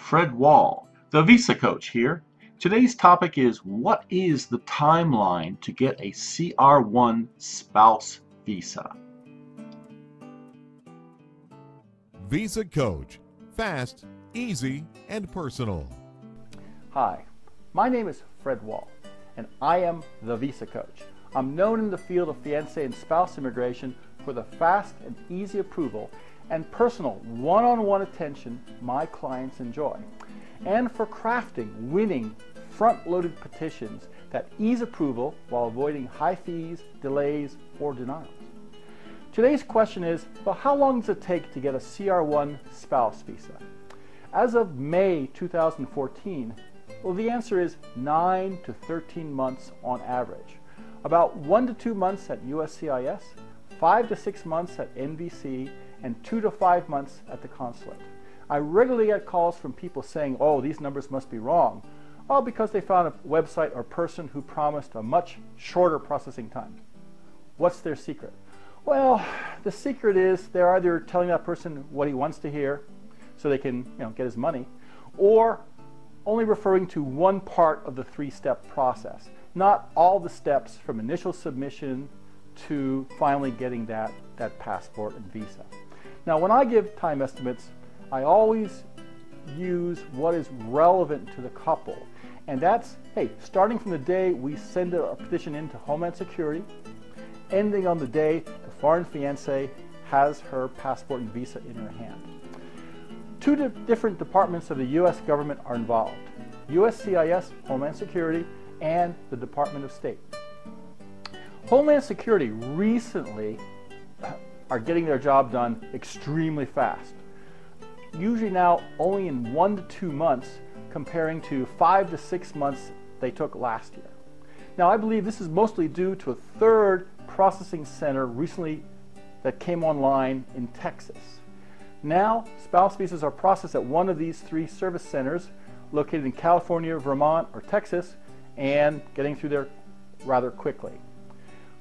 Fred Wahl, the VisaCoach here. Today's topic is, what is the timeline to get a CR1 spouse visa? VisaCoach. Fast, easy, and personal. Hi, my name is Fred Wahl, and I am the VisaCoach. I'm known in the field of fiancé and spouse immigration for the fast and easy approval and personal one-on-one attention my clients enjoy, and for crafting winning, front-loaded petitions that ease approval while avoiding high fees, delays, or denials. Today's question is, well, how long does it take to get a CR1 spouse visa? As of May 2014, well, the answer is 9 to 13 months on average. About 1 to 2 months at USCIS, 5 to 6 months at NVC, and 2 to 5 months at the Consulate. I regularly get calls from people saying, oh, these numbers must be wrong. All because they found a website or person who promised a much shorter processing time. What's their secret? Well, the secret is they're either telling that person what he wants to hear so they can get his money, or only referring to one part of the three-step process, not all the steps from initial submission to finally getting that passport and visa. Now, when I give time estimates, I always use what is relevant to the couple. And that's, hey, starting from the day we send a petition into Homeland Security, ending on the day the foreign fiancé has her passport and visa in her hand. Two different departments of the U.S. government are involved: USCIS, Homeland Security, and the Department of State. Homeland Security recently are getting their job done extremely fast. Usually now only in 1 to 2 months, comparing to 5 to 6 months they took last year. Now, I believe this is mostly due to a third processing center recently that came online in Texas. Now, spouse visas are processed at one of these 3 service centers located in California, Vermont, or Texas, and getting through there rather quickly.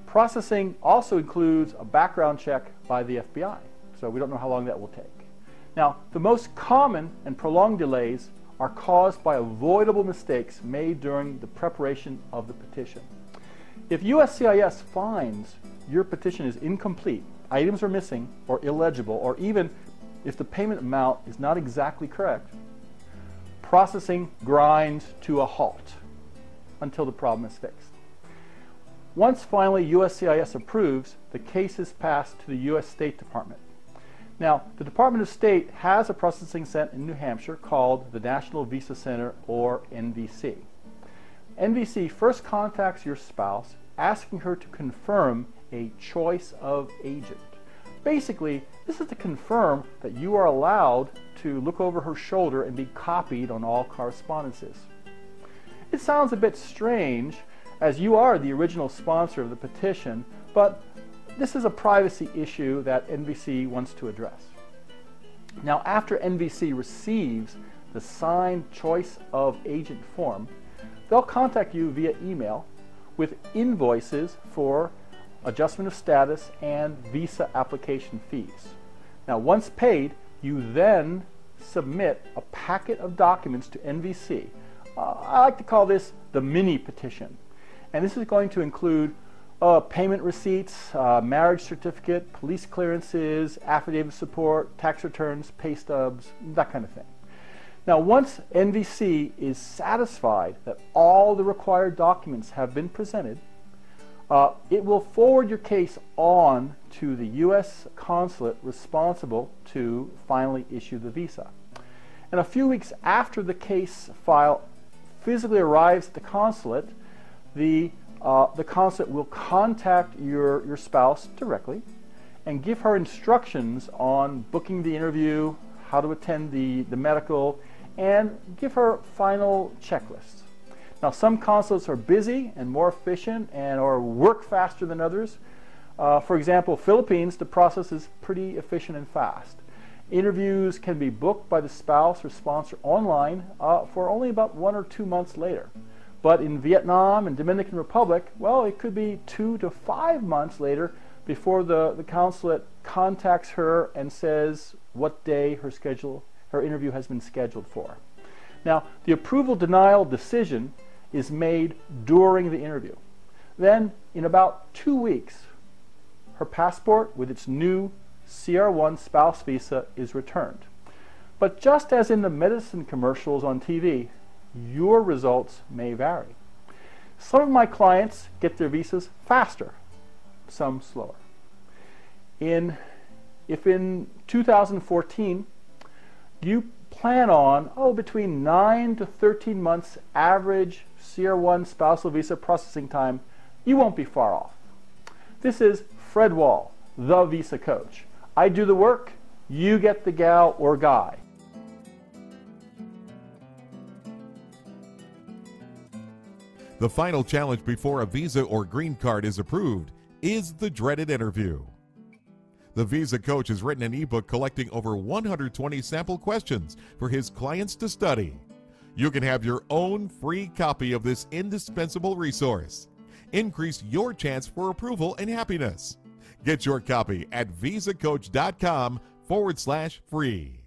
Processing also includes a background check by the FBI, so we don't know how long that will take. Now, the most common and prolonged delays are caused by avoidable mistakes made during the preparation of the petition. If USCIS finds your petition is incomplete, items are missing or illegible, or even if the payment amount is not exactly correct, processing grinds to a halt until the problem is fixed. Once finally USCIS approves, the case is passed to the U.S. State Department. Now, the Department of State has a processing center in New Hampshire called the National Visa Center, or NVC. NVC first contacts your spouse, asking her to confirm a choice of agent. Basically, this is to confirm that you are allowed to look over her shoulder and be copied on all correspondences. It sounds a bit strange, as you are the original sponsor of the petition, but this is a privacy issue that NVC wants to address. Now, after NVC receives the signed choice of agent form, they'll contact you via email with invoices for adjustment of status and visa application fees. Now, once paid, you then submit a packet of documents to NVC. I like to call this the mini petition. And this is going to include payment receipts, marriage certificate, police clearances, affidavit support, tax returns, pay stubs, that kind of thing. Now, once NVC is satisfied that all the required documents have been presented, it will forward your case on to the U.S. Consulate responsible to finally issue the visa. And a few weeks after the case file physically arrives at the Consulate, the Consulate will contact your spouse directly and give her instructions on booking the interview, how to attend the medical, and give her final checklists. Now, some consulates are busy and more efficient or work faster than others. For example, Philippines, the process is pretty efficient and fast. Interviews can be booked by the spouse or sponsor online for only about 1 or 2 months later. But in Vietnam and Dominican Republic, well, it could be 2 to 5 months later before the consulate contacts her and says what day her interview has been scheduled for. Now, the approval denial decision is made during the interview. Then, in about 2 weeks, her passport with its new CR1 spouse visa is returned. But just as in the medicine commercials on TV, your results may vary. Some of my clients get their visas faster, some slower. If in 2014 you plan on between 9 to 13 months average CR1 spousal visa processing time, you won't be far off. This is Fred Wahl, the Visa Coach. I do the work, you get the gal or guy. The final challenge before a visa or green card is approved is the dreaded interview. The Visa Coach has written an ebook collecting over 120 sample questions for his clients to study. You can have your own free copy of this indispensable resource. Increase your chance for approval and happiness. Get your copy at VisaCoach.com/free.